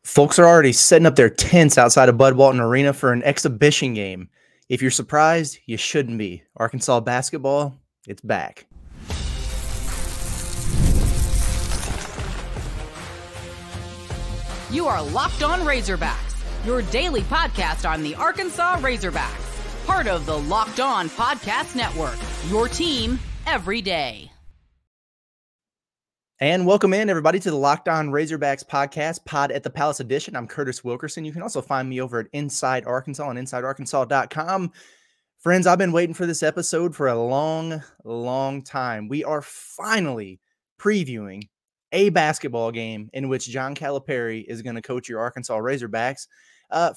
Folks are already setting up their tents outside of Bud Walton Arena for an exhibition game. If you're surprised, you shouldn't be. Arkansas basketball, it's back. You are Locked On Razorbacks, your daily podcast on the Arkansas Razorbacks, part of the Locked On Podcast Network, your team every day. And welcome in, everybody, to the Locked On Razorbacks podcast, Pod at the Palace edition. I'm Curtis Wilkerson. You can also find me over at Inside Arkansas on InsideArkansas.com. Friends, I've been waiting for this episode for a long time. We are finally previewing a basketball game in which John Calipari is going to coach your Arkansas Razorbacks.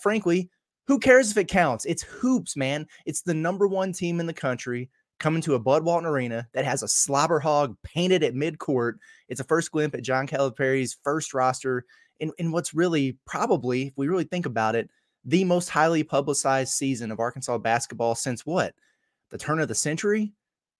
Frankly, who cares if it counts? It's hoops, man. It's the #1 team in the country coming to a Bud Walton Arena that has a slobber hog painted at midcourt. It's a first glimpse at John Calipari's first roster in what's really probably, if we really think about it, the most highly publicized season of Arkansas basketball since what? The turn of the century?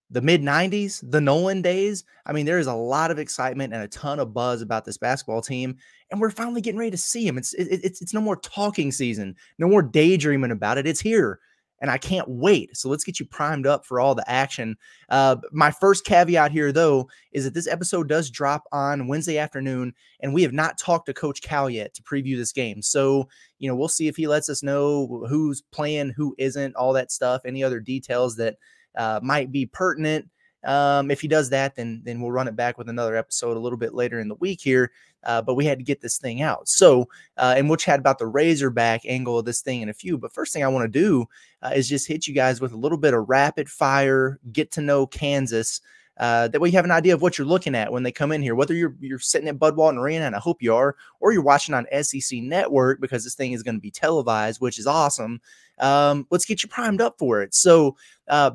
The mid-90s? The Nolan days? I mean, there is a lot of excitement and a ton of buzz about this basketball team, and we're finally getting ready to see them. It's no more talking season, no more daydreaming about it. It's here. And I can't wait. So let's get you primed up for all the action. My first caveat here, though, is that this episode does drop on Wednesday afternoon, and we have not talked to Coach Cal yet to preview this game. So, we'll see if he lets us know who's playing, who isn't, all that stuff, any other details that might be pertinent. If he does that, then we'll run it back with another episode a little bit later in the week here. But we had to get this thing out. So, and we'll chat about the Razorback angle of this thing in a few. But first thing I want to do is just hit you guys with a little bit of rapid fire, get to know Kansas. That way you have an idea of what you're looking at when they come in here, whether you're sitting at Bud Walton Arena, and I hope you are, or you're watching on SEC Network because this thing is going to be televised, which is awesome. Let's get you primed up for it. So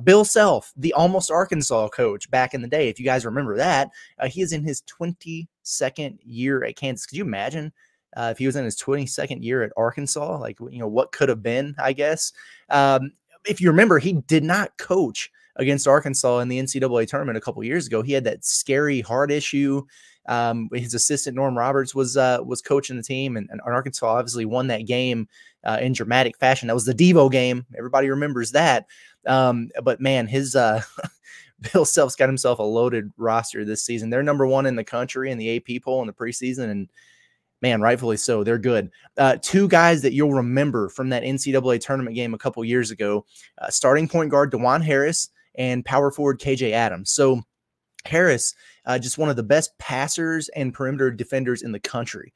Bill Self, the almost Arkansas coach back in the day, if you guys remember that, he is in his 22nd year at Kansas. Could you imagine if he was in his 22nd year at Arkansas? Like, what could have been, I guess. If you remember, he did not coach against Arkansas in the NCAA tournament a couple years ago. He had that scary heart issue. His assistant, Norm Roberts, was coaching the team, and Arkansas obviously won that game in dramatic fashion. That was the Devo game. Everybody remembers that. But man, his Bill Self's got himself a loaded roster this season. They're #1 in the country in the AP poll in the preseason, and man, rightfully so. They're good. Two guys that you'll remember from that NCAA tournament game a couple years ago, starting point guard Dejuan Harris and power forward K.J. Adams. So Harris, just one of the best passers and perimeter defenders in the country.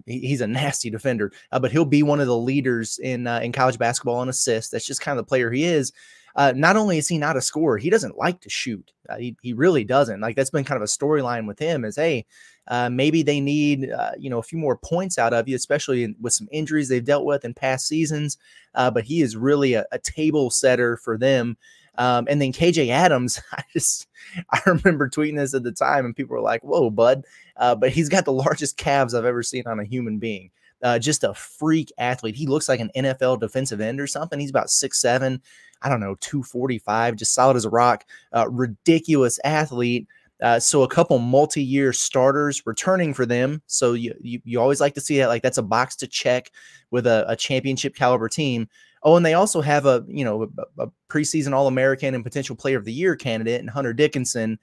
He's a nasty defender, but he'll be one of the leaders in college basketball in assists. That's just kind of the player he is. Not only is he not a scorer, he doesn't like to shoot. He really doesn't. Like, that's been kind of a storyline with him is, hey, maybe they need, a few more points out of you, especially with some injuries they've dealt with in past seasons. But he is really a table setter for them. And then KJ Adams, I remember tweeting this at the time and people were like, whoa, bud. But he's got the largest calves I've ever seen on a human being. Just a freak athlete. He looks like an NFL defensive end or something. He's about 6'7", I don't know, 245, just solid as a rock. Ridiculous athlete. So a couple multi-year starters returning for them. So you always like to see that. Like, that's a box to check with a championship caliber team. Oh, and they also have a preseason All-American and potential Player of the Year candidate in Hunter Dickinson,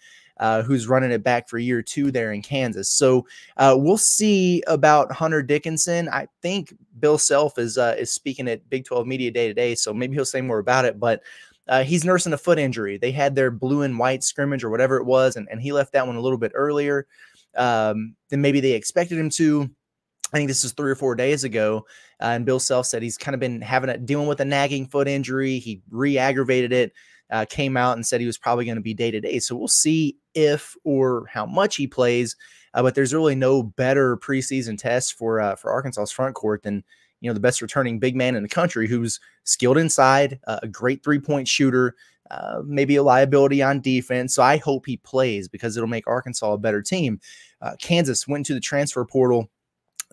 who's running it back for year 2 there in Kansas. So we'll see about Hunter Dickinson. I think Bill Self is speaking at Big 12 Media Day today, so maybe he'll say more about it. But he's nursing a foot injury. They had their blue and white scrimmage or whatever it was, and he left that one a little bit earlier than maybe they expected him to. I think this is 3 or 4 days ago, and Bill Self said he's kind of been dealing with a nagging foot injury. He re-aggravated it, came out and said he was probably going to be day-to-day. So we'll see if or how much he plays, but there's really no better preseason test for Arkansas's front court than the best returning big man in the country, who's skilled inside, a great three-point shooter, maybe a liability on defense. So I hope he plays because it'll make Arkansas a better team. Kansas went to the transfer portal.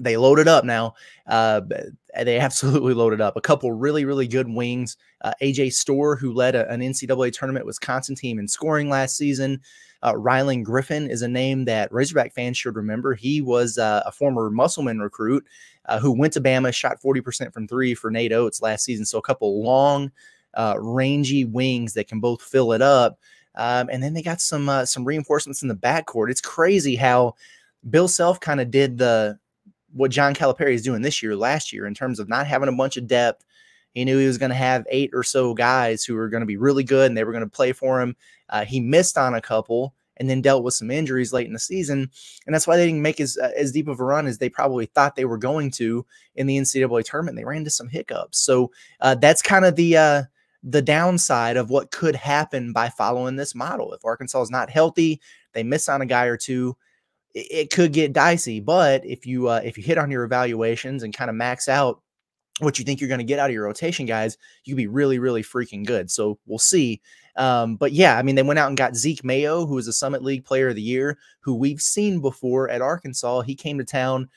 They loaded up now. They absolutely loaded up. A couple really, really good wings. AJ Storr, who led an NCAA tournament Wisconsin team in scoring last season. Rylan Griffin is a name that Razorback fans should remember. He was a former Musselman recruit who went to Bama, shot 40% from three for Nate Oates last season. So a couple long, rangy wings that can both fill it up. And then they got some reinforcements in the backcourt. It's crazy how Bill Self kind of did what John Calipari is doing last year in terms of not having a bunch of depth. He knew he was going to have 8 or so guys who were going to be really good and they were going to play for him. He missed on a couple and then dealt with some injuries late in the season. And that's why they didn't make as deep of a run as they probably thought they were going to in the NCAA tournament. They ran into some hiccups. So that's kind of the downside of what could happen by following this model. If Arkansas is not healthy, they miss on a guy or two, it could get dicey. But if you hit on your evaluations and kind of max out what you think you're going to get out of your rotation guys, you could be really, really freaking good. So we'll see. But yeah, I mean, they went out and got Zeke Mayo, who is a Summit League Player of the Year, who we've seen before at Arkansas. He came to town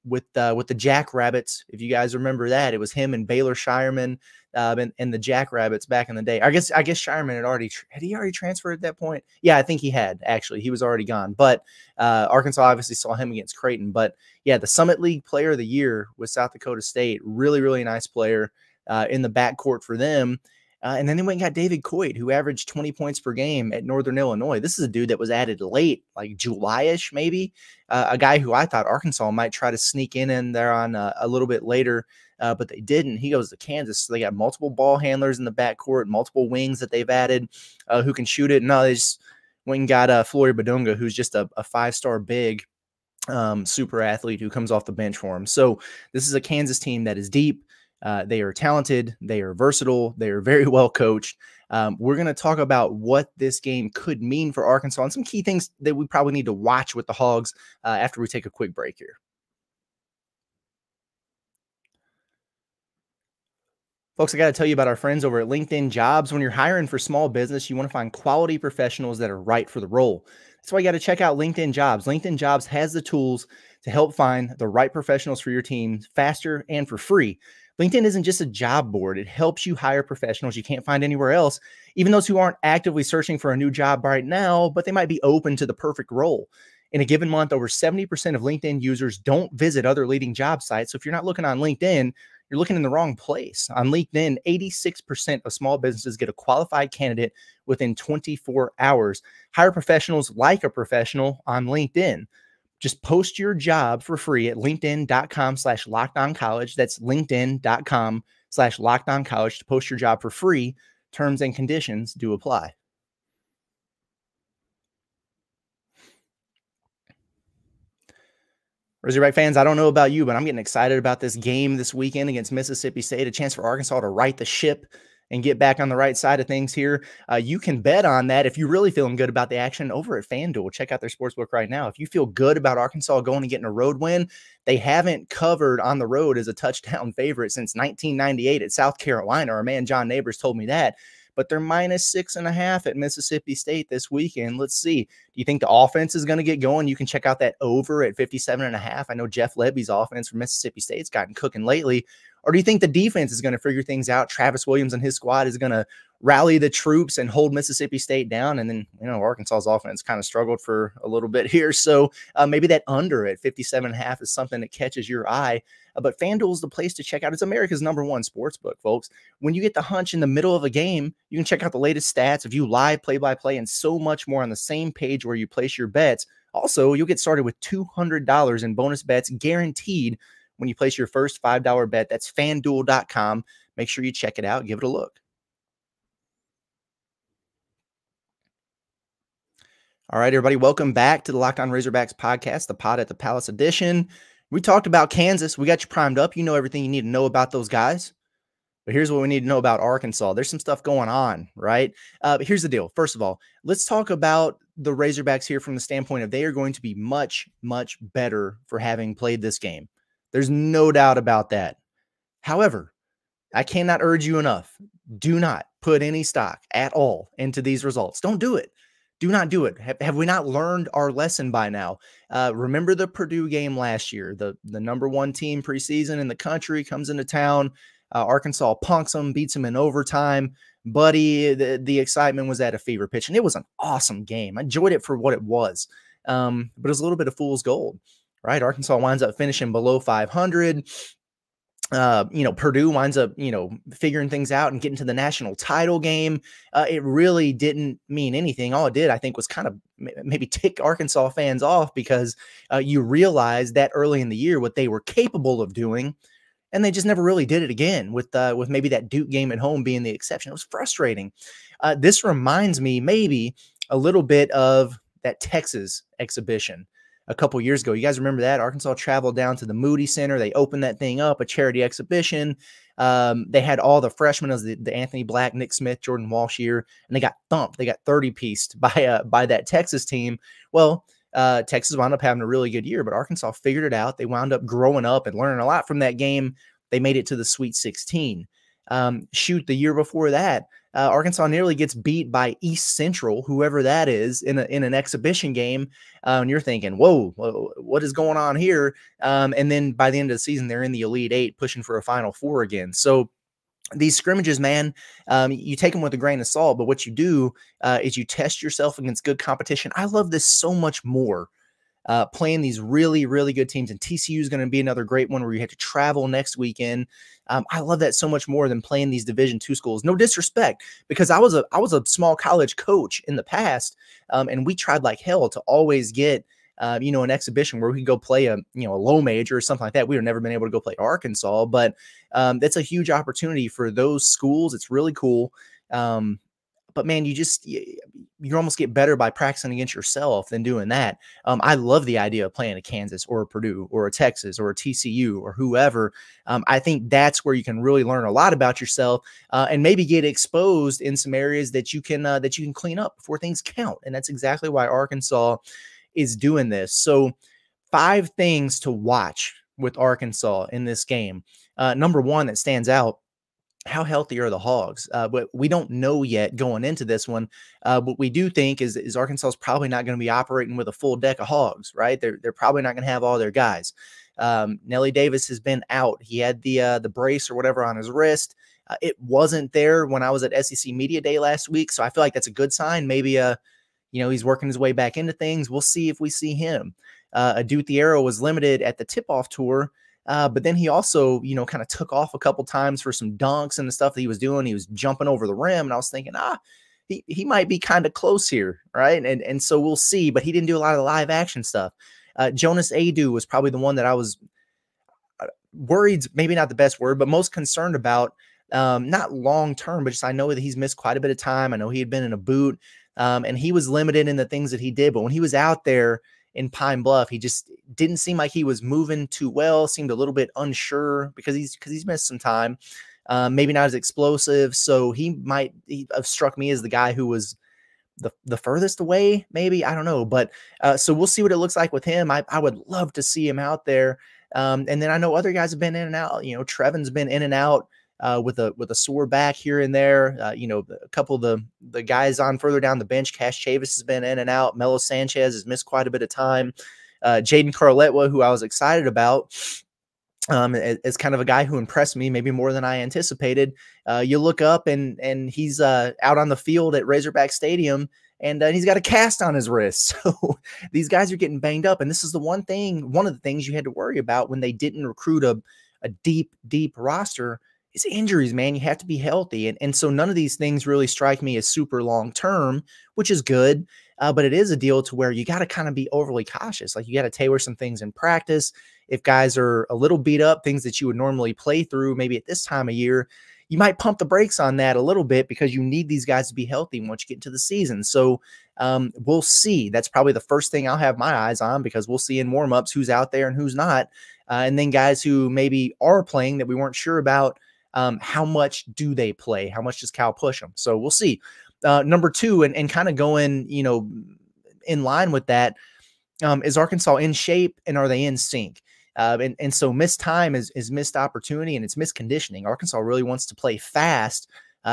with the Jackrabbits. If you guys remember that, it was him and Baylor Shireman and the Jackrabbits back in the day. I guess Shireman had he already transferred at that point? Yeah, I think he had actually. He was already gone. But Arkansas obviously saw him against Creighton. But yeah, the Summit League Player of the Year with South Dakota State. Really, really nice player in the backcourt for them. And then they went and got David Coit, who averaged 20 points per game at Northern Illinois. This is a dude that was added late, like July-ish maybe. A guy who I thought Arkansas might try to sneak in there on a little bit later, but they didn't. He goes to Kansas. So they got multiple ball handlers in the backcourt, multiple wings that they've added who can shoot it. No, they just went and got Flory Badunga, who's just a 5-star big super athlete who comes off the bench for him. So this is a Kansas team that is deep. They are talented. They are versatile. They are very well coached. We're going to talk about what this game could mean for Arkansas and some key things that we probably need to watch with the Hogs after we take a quick break here. Folks, I got to tell you about our friends over at LinkedIn Jobs. When you're hiring for small business, you want to find quality professionals that are right for the role. That's why you got to check out LinkedIn Jobs. LinkedIn Jobs has the tools to help find the right professionals for your team faster and for free. LinkedIn isn't just a job board. It helps you hire professionals you can't find anywhere else, even those who aren't actively searching for a new job right now, but they might be open to the perfect role. In a given month, over 70% of LinkedIn users don't visit other leading job sites. So if you're not looking on LinkedIn, you're looking in the wrong place. On LinkedIn, 86% of small businesses get a qualified candidate within 24 hours. Hire professionals like a professional on LinkedIn. Just post your job for free at linkedin.com/lockedoncollege. That's linkedin.com/lockedoncollege to post your job for free. Terms and conditions do apply. Razorback fans, I don't know about you, but I'm getting excited about this game this weekend against Mississippi State, a chance for Arkansas to right the ship and get back on the right side of things here. You can bet on that if you're really feeling good about the action over at FanDuel. Check out their sportsbook right now. If you feel good about Arkansas going and getting a road win, they haven't covered on the road as a touchdown favorite since 1998 at South Carolina. Our man John Neighbors told me that. But they're -6.5 at Mississippi State this weekend. Let's see. Do you think the offense is going to get going? You can check out that over at 57.5. I know Jeff Lebby's offense for Mississippi State's gotten cooking lately. Or do you think the defense is going to figure things out? Travis Williams and his squad is going to rally the troops and hold Mississippi State down. And then, Arkansas's offense kind of struggled for a little bit here. So maybe that under at 57.5 is something that catches your eye. But FanDuel is the place to check out. It's America's #1 sports book, folks. When you get the hunch in the middle of a game, you can check out the latest stats, view live play-by-play, and so much more on the same page where you place your bets. Also, you'll get started with $200 in bonus bets guaranteed when you place your first $5 bet. That's FanDuel.com. Make sure you check it out. Give it a look. All right, everybody, welcome back to the Locked On Razorbacks podcast, the Pod at the Palace edition. We talked about Kansas. We got you primed up. You know everything you need to know about those guys. But here's what we need to know about Arkansas. There's some stuff going on, right? But here's the deal. First of all, let's talk about the Razorbacks here from the standpoint of they are going to be much, much better for having played this game. There's no doubt about that. However, I cannot urge you enough. Do not put any stock at all into these results. Don't do it. Do not do it. Have we not learned our lesson by now? Remember the Purdue game last year. The #1 team preseason in the country comes into town. Arkansas punks them, beats them in overtime, Buddy, the excitement was at a fever pitch, and it was an awesome game. I enjoyed it for what it was, but it was a little bit of fool's gold, right? Arkansas winds up finishing below 500. Purdue winds up, figuring things out and getting to the national title game. It really didn't mean anything. All it did, I think, was kind of maybe tick Arkansas fans off because you realize that early in the year what they were capable of doing, and they just never really did it again with maybe that Duke game at home being the exception. It was frustrating. This reminds me maybe a little bit of that Texas exhibition a couple years ago. You guys remember that? Arkansas traveled down to the Moody Center. They opened that thing up, a charity exhibition. They had all the freshmen as the Anthony Black, Nick Smith, Jordan Walsh year, and they got thumped. They got 30-pieced by that Texas team. Well, Texas wound up having a really good year, but Arkansas figured it out. They wound up growing up and learning a lot from that game. They made it to the Sweet 16. The year before that, Arkansas nearly gets beat by East Central, whoever that is, in an exhibition game. And you're thinking, whoa, what is going on here? And then by the end of the season, they're in the Elite Eight pushing for a Final Four again. So these scrimmages, man, you take them with a grain of salt, but what you do is you test yourself against good competition. I love this so much more. Playing these really, really good teams, and TCU is going to be another great one where you have to travel next weekend. I love that so much more than playing these Division II schools. No disrespect, because I was a small college coach in the past, and we tried like hell to always get an exhibition where we could go play a low major or something like that. We have never been able to go play Arkansas, but that's a huge opportunity for those schools. It's really cool. But man, you almost get better by practicing against yourself than doing that. I love the idea of playing a Kansas or a Purdue or a Texas or a TCU or whoever. I think that's where you can really learn a lot about yourself and maybe get exposed in some areas that you can clean up before things count. And that's exactly why Arkansas is doing this. So 5 things to watch with Arkansas in this game. Number 1 that stands out: how healthy are the Hogs? But we don't know yet going into this one. What we do think is Arkansas is probably not going to be operating with a full deck of Hogs, right? They're probably not going to have all their guys. Nelly Davis has been out. He had the brace or whatever on his wrist. It wasn't there when I was at SEC Media Day last week, so I feel like that's a good sign. Maybe he's working his way back into things. We'll see if we see him. Adoo was limited at the tip-off tour. But then he also, kind of took off a couple times for some dunks and the stuff that he was doing. He was jumping over the rim, and I was thinking, he might be kind of close here, right? And so we'll see, but he didn't do a lot of the live action stuff. Jonas Adoo was probably the one that I was worried, maybe not the best word, but most concerned about, not long-term, but just I know that he's missed quite a bit of time. I know he had been in a boot, and he was limited in the things that he did, but when he was out there in Pine Bluff, he just didn't seem like he was moving too well, seemed a little bit unsure because he's missed some time, maybe not as explosive. So he have struck me as the guy who was the furthest away, maybe, I don't know. But so we'll see what it looks like with him. I would love to see him out there. And then I know other guys have been in and out. Trevin's been in and out with a sore back here and there. A couple of the guys on further down the bench, Cash Chavis has been in and out. Melo Sanchez has missed quite a bit of time. Jaden Carletwa, who I was excited about, as kind of a guy who impressed me maybe more than I anticipated. You look up and he's out on the field at Razorback Stadium, and he's got a cast on his wrist. So these guys are getting banged up, and this is one of the things you had to worry about when they didn't recruit a deep roster. It's injuries, man. You have to be healthy. And so none of these things really strike me as super long-term, which is good. But it is a deal to where you got to kind of be overly cautious. Like, you got to tailor some things in practice. If guys are a little beat up, things that you would normally play through maybe at this time of year, you might pump the brakes on that a little bit because you need these guys to be healthy once you get into the season. So we'll see. That's probably the first thing I'll have my eyes on, because we'll see in warmups who's out there and who's not. And then guys who maybe are playing that we weren't sure about, how much do they play? How much does Cal push them? So we'll see. Number 2, and kind of going, in line with that, is Arkansas in shape, and are they in sync? And so missed time is missed opportunity, and it's missed conditioning. Arkansas really wants to play fast.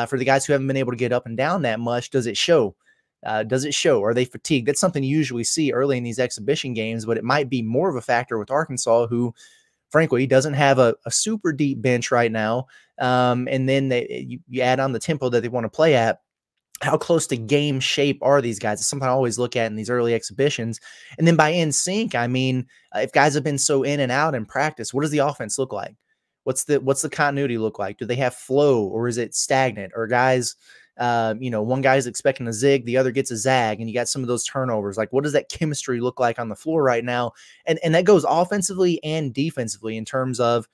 For the guys who haven't been able to get up and down that much, does it show? Does it show? Are they fatigued? That's something you usually see early in these exhibition games, but it might be more of a factor with Arkansas, who frankly, he doesn't have a super deep bench right now. And then you add on the tempo that they want to play at. How close to game shape are these guys? It's something I always look at in these early exhibitions. And then by in sync, I mean, if guys have been so in and out in practice, what does the offense look like? What's the continuity look like? Do they have flow, or is it stagnant? Or guys, one guy's expecting a zig, the other gets a zag, and you got some of those turnovers. Like, what does that chemistry look like on the floor right now? And that goes offensively and defensively in terms of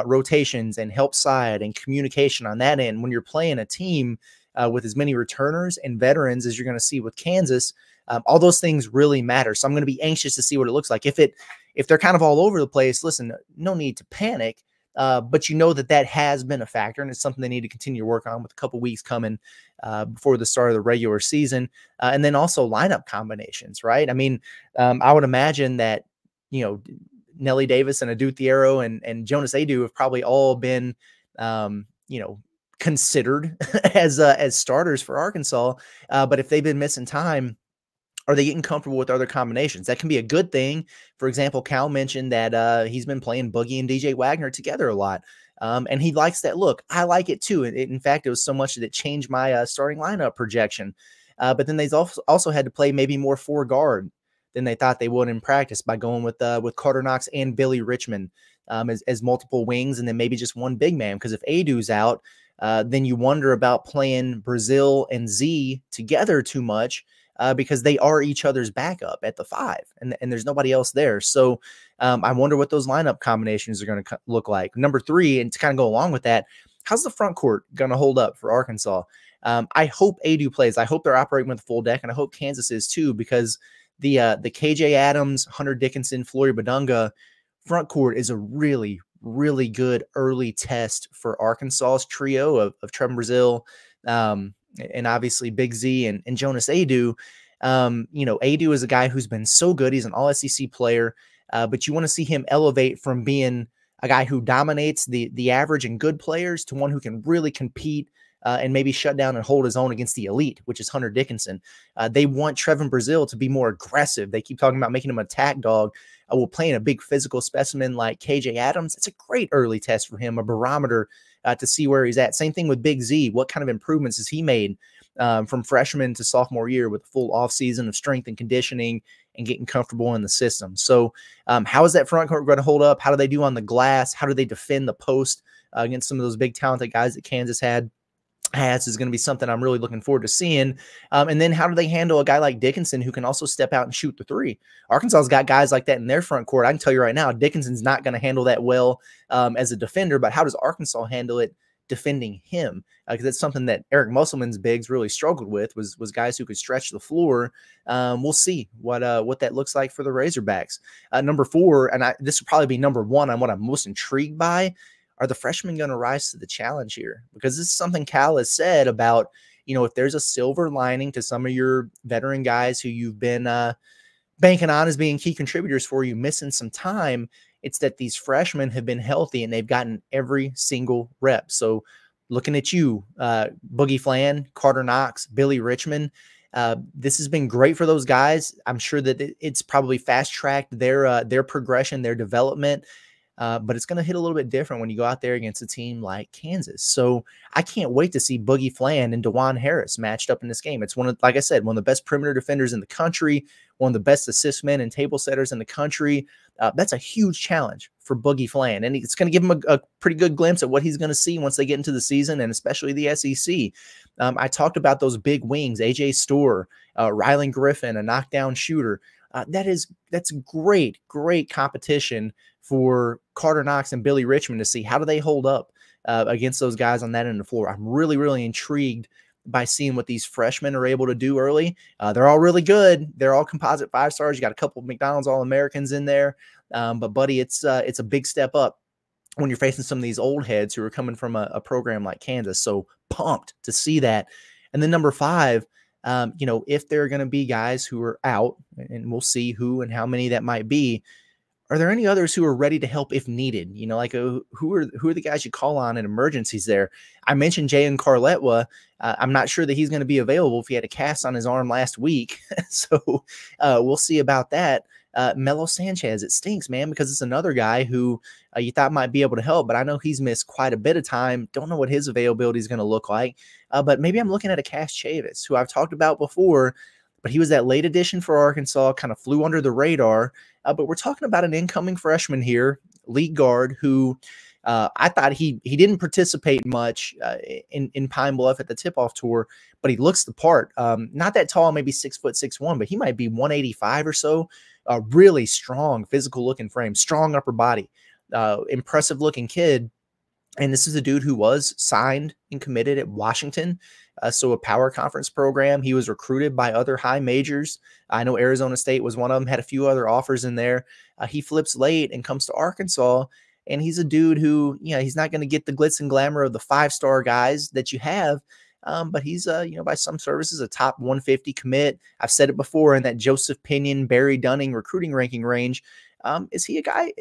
rotations and help side and communication on that end. When you're playing a team with as many returners and veterans as you're going to see with Kansas, all those things really matter. So I'm going to be anxious to see what it looks like. If they're kind of all over the place, listen, no need to panic. But you know that has been a factor, and it's something they need to continue to work on with a couple weeks coming before the start of the regular season. And then also lineup combinations, right? I mean, I would imagine that, Nelly Davis and Adoo and Jonas Adoo have probably all been, considered as starters for Arkansas. But if they've been missing time, are they getting comfortable with other combinations? That can be a good thing. For example, Cal mentioned that he's been playing Boogie and DJ Wagner together a lot. And he likes that look. I like it too. In fact, it was so much that it changed my starting lineup projection. But then they also had to play maybe more 4 guard than they thought they would in practice by going with Karter Knox and Billy Richmond as multiple wings, and then maybe just one big man. Because if Adoo's out, then you wonder about playing Brazil and Z together too much. Because they are each other's backup at the 5, and there's nobody else there. So I wonder what those lineup combinations are going to look like. Number 3, and to kind of go along with that, how's the front court going to hold up for Arkansas? I hope Adoo plays. I hope they're operating with a full deck, and I hope Kansas is too, because the KJ Adams, Hunter Dickinson, Flory Badunga front court is a really, really good early test for Arkansas's trio of Trevor Brazil, and obviously Big Z and Jonas Adoo. Adoo is a guy who's been so good. He's an all-SEC player, but you want to see him elevate from being a guy who dominates the average and good players to one who can really compete and maybe shut down and hold his own against the elite, which is Hunter Dickinson. They want Trevor Brazil to be more aggressive. They keep talking about making him an attack dog. Playing a big physical specimen like KJ Adams, it's a great early test for him, a barometer to see where he's at. Same thing with Big Z. What kind of improvements has he made from freshman to sophomore year with a full offseason of strength and conditioning and getting comfortable in the system? So how is that front court going to hold up? How do they do on the glass? How do they defend the post against some of those big talented guys that Kansas has is going to be something I'm really looking forward to seeing. And then how do they handle a guy like Dickinson who can also step out and shoot the 3? Arkansas's got guys like that in their front court. I can tell you right now, Dickinson's not going to handle that well as a defender, but how does Arkansas handle it defending him? Because that's something that Eric Musselman's bigs really struggled with was guys who could stretch the floor. We'll see what that looks like for the Razorbacks. Number 4, and this will probably be number 1 on what I'm most intrigued by. Are the freshmen going to rise to the challenge here? Because this is something Cal has said about, if there's a silver lining to some of your veteran guys who you've been banking on as being key contributors for you missing some time, it's that these freshmen have been healthy and they've gotten every single rep. So looking at you, Boogie Flan, Karter Knox, Billy Richmond, this has been great for those guys. I'm sure that it's probably fast-tracked their progression, their development. But it's going to hit a little bit different when you go out there against a team like Kansas. So I can't wait to see Boogie Flan and Dejuan Harris matched up in this game. It's like I said, one of the best perimeter defenders in the country, one of the best assist men and table setters in the country. That's a huge challenge for Boogie Flan, and it's going to give him a pretty good glimpse at what he's going to see once they get into the season, and especially the SEC. I talked about those big wings, AJ Storr, Rylan Griffin, a knockdown shooter. That's great competition for Karter Knox and Billy Richmond to see how do they hold up against those guys on that end of the floor. I'm really, really intrigued by seeing what these freshmen are able to do early. They're all really good. They're all composite 5 stars. You got a couple of McDonald's All-Americans in there. But buddy, it's a big step up when you're facing some of these old heads who are coming from a program like Kansas. So pumped to see that. And then number 5, if there are going to be guys who are out, and we'll see who and how many that might be, are there any others who are ready to help if needed? Who are the guys you call on in emergencies there? I mentioned Jay Carletwa. I'm not sure that he's going to be available if he had a cast on his arm last week. So we'll see about that. Melo Sanchez, it stinks, man, because it's another guy who you thought might be able to help, but I know he's missed quite a bit of time. Don't know what his availability is going to look like. But maybe I'm looking at a Cash Chavis, who I've talked about before, but he was that late addition for Arkansas, kind of flew under the radar. But we're talking about an incoming freshman here, league guard, who I thought he didn't participate much in Pine Bluff at the tip-off tour, but he looks the part. Not that tall, maybe 6'6'1", but he might be 185 or so. Really strong, physical-looking frame, strong upper body, impressive-looking kid. And this is a dude who was signed and committed at Washington, so a power conference program. He was recruited by other high majors. I know Arizona State was one of them, had a few other offers in there. He flips late and comes to Arkansas, and he's a dude who, he's not going to get the glitz and glamour of the five-star guys that you have, but he's, by some services, a top 150 commit. I've said it before, in that Joseph Pinion, Barry Dunning recruiting ranking range. Is he a guy,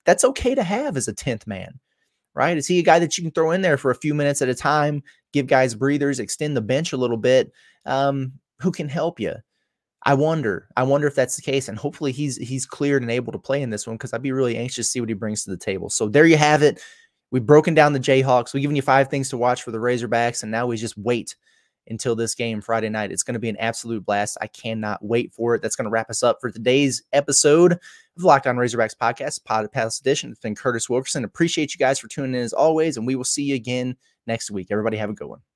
that's okay to have as a 10th man? Right? Is he a guy that you can throw in there for a few minutes at a time, give guys breathers, extend the bench a little bit, who can help you? I wonder if that's the case, and hopefully he's cleared and able to play in this one, because I'd be really anxious to see what he brings to the table. So there you have it. We've broken down the Jayhawks. We've given you 5 things to watch for the Razorbacks, and now we just wait until this game Friday night. It's going to be an absolute blast. I cannot wait for it. That's going to wrap us up for today's episode of the Locked On Razorbacks podcast, Palace Edition. It's been Curtis Wilkerson. Appreciate you guys for tuning in as always, and we will see you again next week. Everybody have a good one.